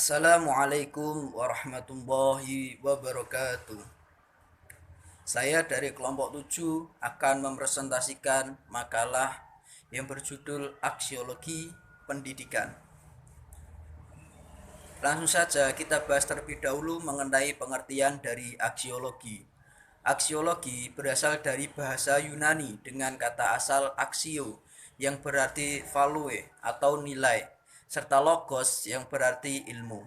Assalamualaikum warahmatullahi wabarakatuh. Saya dari kelompok 7 akan mempresentasikan makalah yang berjudul Aksiologi Pendidikan. Langsung saja kita bahas terlebih dahulu mengenai pengertian dari aksiologi. Aksiologi berasal dari bahasa Yunani dengan kata asal aksio yang berarti value atau nilai, serta logos yang berarti ilmu.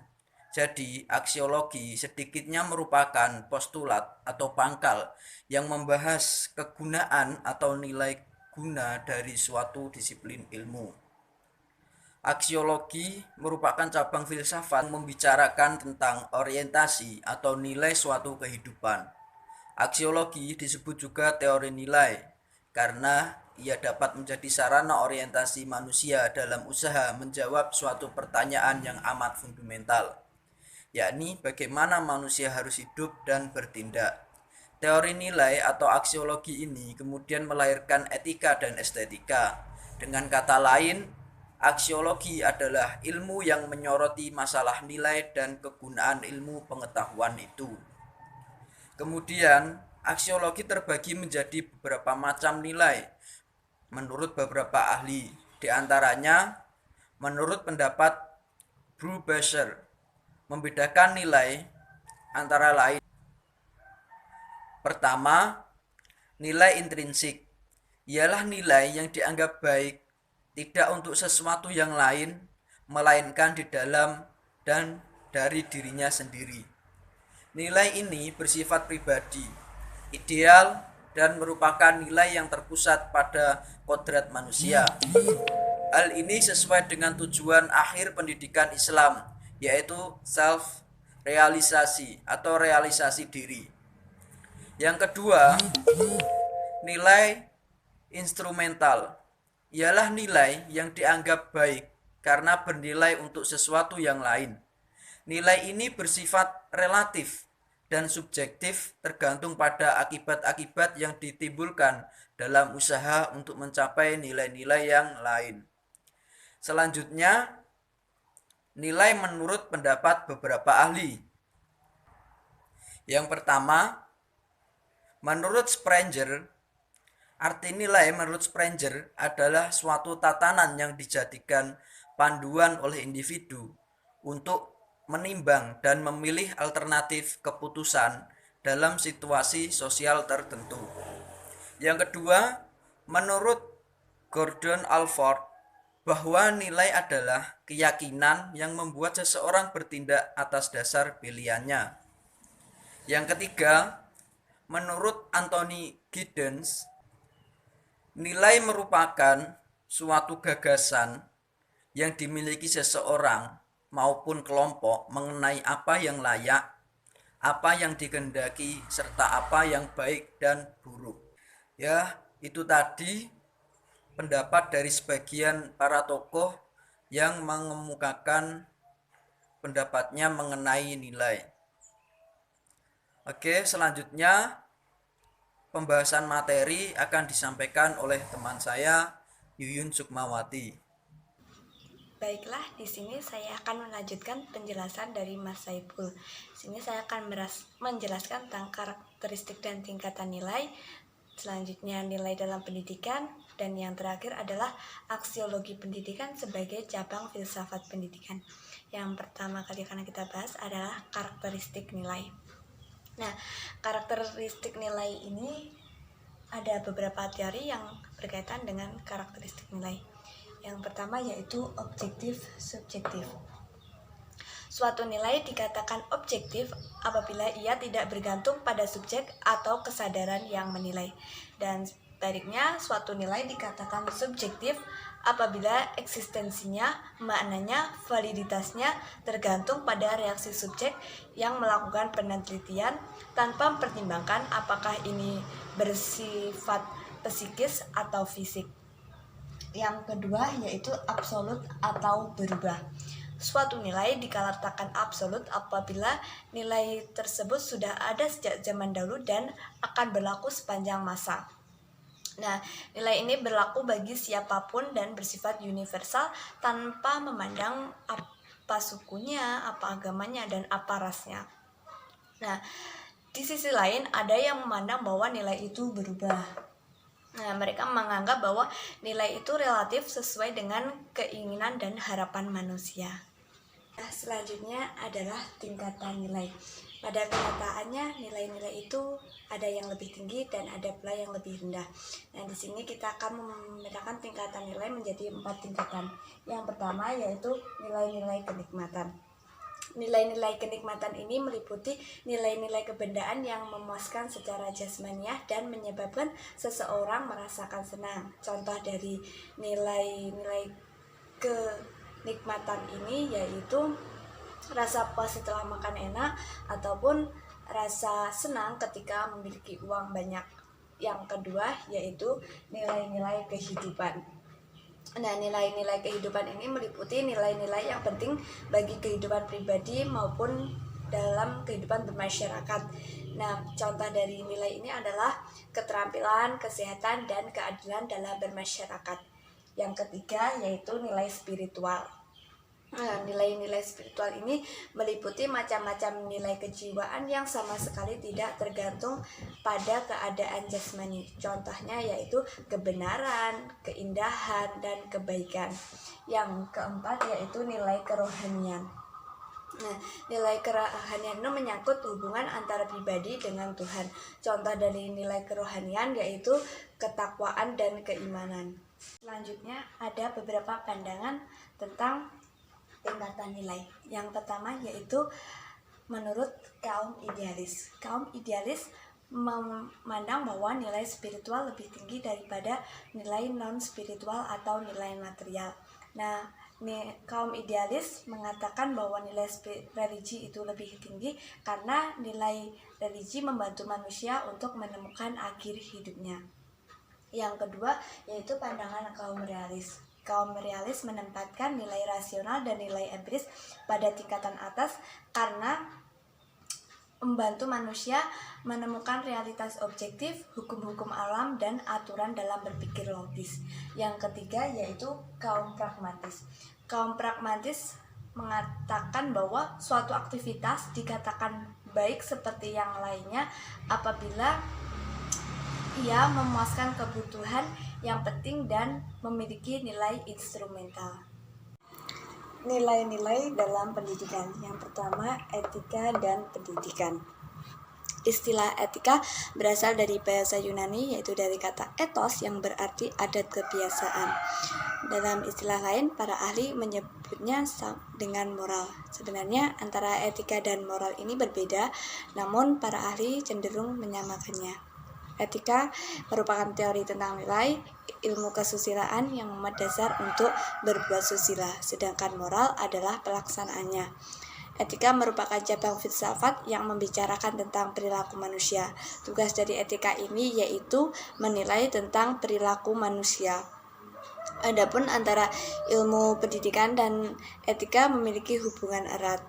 Jadi, aksiologi sedikitnya merupakan postulat atau pangkal yang membahas kegunaan atau nilai guna dari suatu disiplin ilmu. Aksiologi merupakan cabang filsafat yang membicarakan tentang orientasi atau nilai suatu kehidupan. Aksiologi disebut juga teori nilai karena ia dapat menjadi sarana orientasi manusia dalam usaha menjawab suatu pertanyaan yang amat fundamental, yakni bagaimana manusia harus hidup dan bertindak. Teori nilai atau aksiologi ini kemudian melahirkan etika dan estetika. Dengan kata lain, aksiologi adalah ilmu yang menyoroti masalah nilai dan kegunaan ilmu pengetahuan itu. Kemudian, aksiologi terbagi menjadi beberapa macam nilai menurut beberapa ahli. Di antaranya, menurut pendapat Brewbacher, membedakan nilai antara lain. Pertama, nilai intrinsik ialah nilai yang dianggap baik tidak untuk sesuatu yang lain, melainkan di dalam dan dari dirinya sendiri. Nilai ini bersifat pribadi, ideal, dan merupakan nilai yang terpusat pada kodrat manusia. Hal ini sesuai dengan tujuan akhir pendidikan Islam, yaitu self-realisasi atau realisasi diri. Yang kedua, nilai instrumental ialah nilai yang dianggap baik karena bernilai untuk sesuatu yang lain. Nilai ini bersifat relatif dan subjektif tergantung pada akibat-akibat yang ditimbulkan dalam usaha untuk mencapai nilai-nilai yang lain. Selanjutnya, nilai menurut pendapat beberapa ahli. Yang pertama, menurut Sprenger, arti nilai menurut Sprenger adalah suatu tatanan yang dijadikan panduan oleh individu untuk menimbang dan memilih alternatif keputusan dalam situasi sosial tertentu. Yang kedua, menurut Gordon Alford, bahwa nilai adalah keyakinan yang membuat seseorang bertindak atas dasar pilihannya. Yang ketiga, menurut Anthony Giddens, nilai merupakan suatu gagasan yang dimiliki seseorang maupun kelompok mengenai apa yang layak, apa yang dikehendaki, serta apa yang baik dan buruk. Ya, itu tadi pendapat dari sebagian para tokoh yang mengemukakan pendapatnya mengenai nilai. Oke, selanjutnya pembahasan materi akan disampaikan oleh teman saya, Yuyun Sukmawati. Baiklah, di sini saya akan melanjutkan penjelasan dari Mas Saiful. Di sini saya akan menjelaskan tentang karakteristik dan tingkatan nilai. Selanjutnya nilai dalam pendidikan, dan yang terakhir adalah aksiologi pendidikan sebagai cabang filsafat pendidikan. Yang pertama kali akan kita bahas adalah karakteristik nilai. Nah, karakteristik nilai ini ada beberapa teori yang berkaitan dengan karakteristik nilai. Yang pertama yaitu objektif subjektif. Suatu nilai dikatakan objektif apabila ia tidak bergantung pada subjek atau kesadaran yang menilai. Dan sebaliknya, suatu nilai dikatakan subjektif apabila eksistensinya, maknanya, validitasnya tergantung pada reaksi subjek yang melakukan penelitian tanpa mempertimbangkan apakah ini bersifat psikis atau fisik. Yang kedua yaitu absolut atau berubah. Suatu nilai dikatakan absolut apabila nilai tersebut sudah ada sejak zaman dahulu dan akan berlaku sepanjang masa. Nah, nilai ini berlaku bagi siapapun dan bersifat universal tanpa memandang apa sukunya, apa agamanya, dan apa rasnya. Nah, di sisi lain ada yang memandang bahwa nilai itu berubah. Nah, mereka menganggap bahwa nilai itu relatif sesuai dengan keinginan dan harapan manusia. Nah, selanjutnya adalah tingkatan nilai. Pada kenyataannya, nilai-nilai itu ada yang lebih tinggi dan ada pula yang lebih rendah. Nah, di sini kita akan membedakan tingkatan nilai menjadi 4 tingkatan. Yang pertama yaitu nilai-nilai kenikmatan. Nilai-nilai kenikmatan ini meliputi nilai-nilai kebendaan yang memuaskan secara jasmaniah dan menyebabkan seseorang merasakan senang. Contoh dari nilai-nilai kenikmatan ini yaitu rasa puas setelah makan enak ataupun rasa senang ketika memiliki uang banyak. Yang kedua yaitu nilai-nilai kehidupan. Nah, nilai-nilai kehidupan ini meliputi nilai-nilai yang penting bagi kehidupan pribadi maupun dalam kehidupan bermasyarakat. Nah, contoh dari nilai ini adalah keterampilan, kesehatan, dan keadilan dalam bermasyarakat. Yang ketiga yaitu nilai spiritual. Nah, nilai-nilai spiritual ini meliputi macam-macam nilai kejiwaan yang sama sekali tidak tergantung pada keadaan jasmani. Contohnya yaitu kebenaran, keindahan, dan kebaikan. Yang keempat yaitu nilai kerohanian. Nah, nilai kerohanian itu menyangkut hubungan antara pribadi dengan Tuhan. Contoh dari nilai kerohanian yaitu ketakwaan dan keimanan. Selanjutnya ada beberapa pandangan tentang tingkatan nilai. Yang pertama yaitu menurut kaum idealis. Kaum idealis memandang bahwa nilai spiritual lebih tinggi daripada nilai non-spiritual atau nilai material. Nah, kaum idealis mengatakan bahwa nilai religi itu lebih tinggi karena nilai religi membantu manusia untuk menemukan akhir hidupnya. Yang kedua yaitu pandangan kaum realis. Kaum realis menempatkan nilai rasional dan nilai empiris pada tingkatan atas karena membantu manusia menemukan realitas objektif, hukum-hukum alam, dan aturan dalam berpikir logis. Yang ketiga yaitu kaum pragmatis. Kaum pragmatis mengatakan bahwa suatu aktivitas dikatakan baik seperti yang lainnya apabila ia memuaskan kebutuhan yang penting dan memiliki nilai instrumental. Nilai-nilai dalam pendidikan. Yang pertama, etika dan pendidikan. Istilah etika berasal dari bahasa Yunani yaitu dari kata ethos yang berarti adat kebiasaan. Dalam istilah lain, para ahli menyebutnya dengan moral. Sebenarnya antara etika dan moral ini berbeda, namun para ahli cenderung menyamakannya. Etika merupakan teori tentang nilai, ilmu kesusilaan yang memuat dasar untuk berbuat susila, sedangkan moral adalah pelaksanaannya. Etika merupakan cabang filsafat yang membicarakan tentang perilaku manusia. Tugas dari etika ini yaitu menilai tentang perilaku manusia. Adapun antara ilmu pendidikan dan etika memiliki hubungan erat.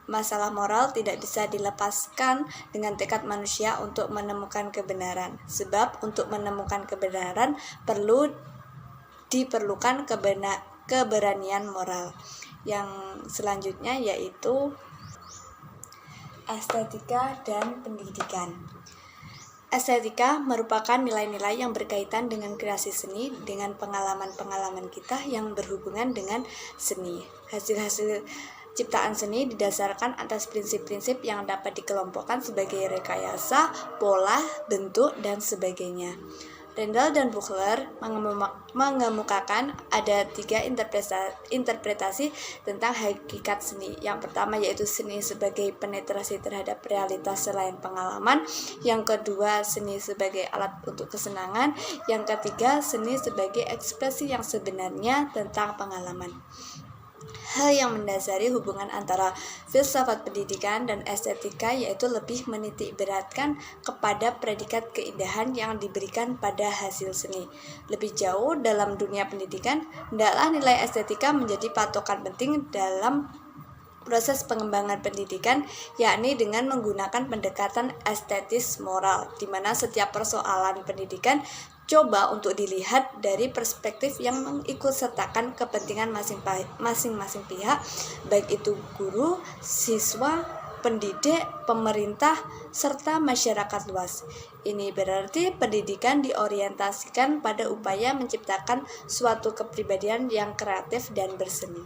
Masalah moral tidak bisa dilepaskan dengan tekad manusia untuk menemukan kebenaran. Sebab untuk menemukan kebenaran diperlukan keberanian moral. Yang selanjutnya yaitu estetika dan pendidikan. Estetika merupakan nilai-nilai yang berkaitan dengan kreasi seni, dengan pengalaman-pengalaman kita yang berhubungan dengan seni. Hasil-hasil ciptaan seni didasarkan atas prinsip-prinsip yang dapat dikelompokkan sebagai rekayasa, pola, bentuk, dan sebagainya. Rendel dan Buchler mengemukakan ada 3 interpretasi tentang hakikat seni. Yang pertama yaitu seni sebagai penetrasi terhadap realitas selain pengalaman. Yang kedua, seni sebagai alat untuk kesenangan. Yang ketiga, seni sebagai ekspresi yang sebenarnya tentang pengalaman. Hal yang mendasari hubungan antara filsafat pendidikan dan estetika yaitu lebih menitik beratkan kepada predikat keindahan yang diberikan pada hasil seni. Lebih jauh dalam dunia pendidikan, hendaklah nilai estetika menjadi patokan penting dalam proses pengembangan pendidikan, yakni dengan menggunakan pendekatan estetis moral, di mana setiap persoalan pendidikan coba untuk dilihat dari perspektif yang mengikutsertakan kepentingan masing-masing pihak, baik itu guru, siswa, pendidik, pemerintah, serta masyarakat luas. Ini berarti pendidikan diorientasikan pada upaya menciptakan suatu kepribadian yang kreatif dan berseni.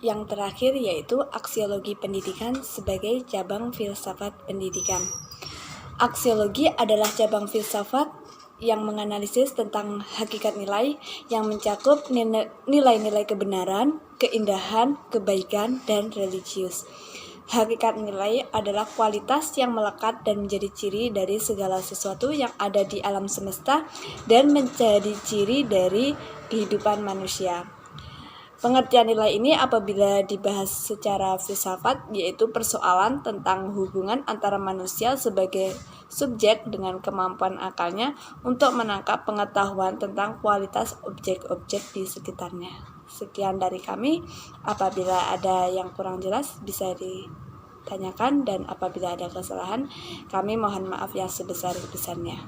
Yang terakhir yaitu aksiologi pendidikan sebagai cabang filsafat pendidikan. Aksiologi adalah cabang filsafat yang menganalisis tentang hakikat nilai yang mencakup nilai-nilai kebenaran, keindahan, kebaikan, dan religius. Hakikat nilai adalah kualitas yang melekat dan menjadi ciri dari segala sesuatu yang ada di alam semesta dan menjadi ciri dari kehidupan manusia. Pengertian nilai ini apabila dibahas secara filsafat yaitu persoalan tentang hubungan antara manusia sebagai subjek dengan kemampuan akalnya untuk menangkap pengetahuan tentang kualitas objek-objek di sekitarnya. Sekian dari kami. Apabila ada yang kurang jelas bisa ditanyakan, dan apabila ada kesalahan kami mohon maaf yang sebesar-besarnya.